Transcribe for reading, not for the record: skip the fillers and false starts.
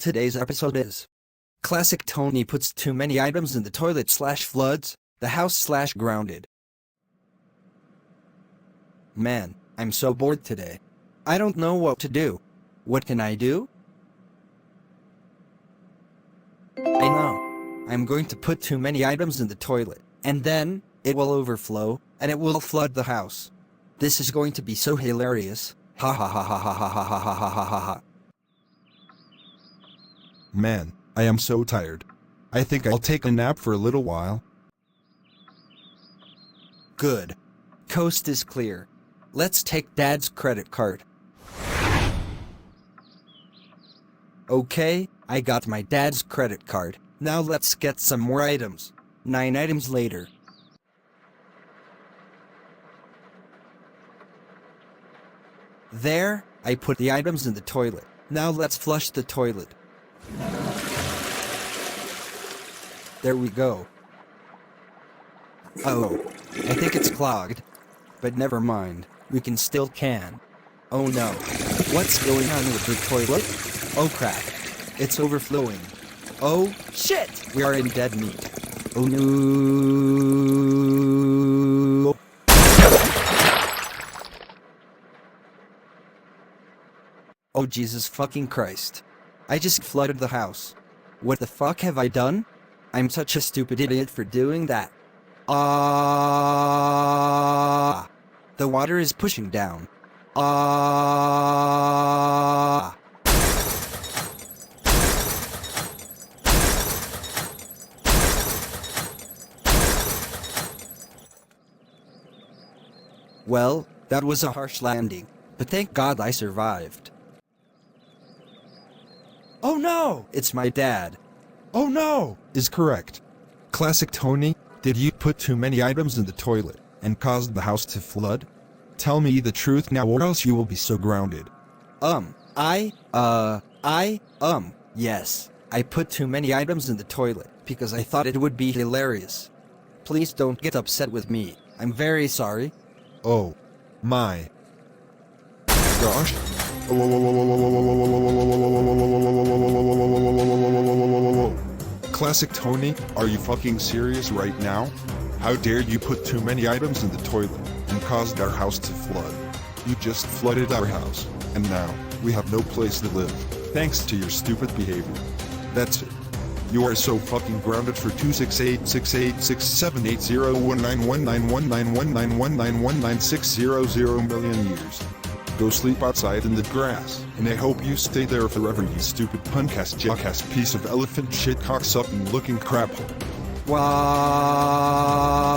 Today's episode is Classic Tony puts too many items in the toilet / floods the house / grounded. Man, I'm so bored today. I don't know what to do. What can I do? I know. I'm going to put too many items in the toilet, and then it will overflow, and it will flood the house. This is going to be so hilarious. Ha ha ha ha ha ha ha ha ha ha ha ha. Man, I am so tired. I think I'll take a nap for a little while. Good. Coast is clear. Let's take Dad's credit card. Okay, I got my dad's credit card. Now let's get some more items. 9 items later. There, I put the items in the toilet. Now let's flush the toilet. There we go. Oh, I think it's clogged. But never mind, we can still can. Oh no. What's going on with the toilet? Oh crap. It's overflowing. Oh, shit! We are in dead meat. Oh no. Oh Jesus fucking Christ. I just flooded the house. What the fuck have I done? I'm such a stupid idiot for doing that. The water is pushing down. Well, that was a harsh landing, but thank God I survived. Oh no! It's my dad. Oh no! Is correct. Classic Tony, did you put too many items in the toilet and caused the house to flood? Tell me the truth now or else you will be so grounded. Yes. I put too many items in the toilet because I thought it would be hilarious. Please don't get upset with me. I'm very sorry. Oh. My. Gosh. Classic Tony, are you fucking serious right now? How dare you put too many items in the toilet and caused our house to flood? You just flooded our house, and now we have no place to live, thanks to your stupid behavior. That's it. You are so fucking grounded for 268686780191919191919191600 million years. Go sleep outside in the grass, and I hope you stay there forever, you stupid puncast jackass piece of elephant shit cocksucking looking crap hole. Wow.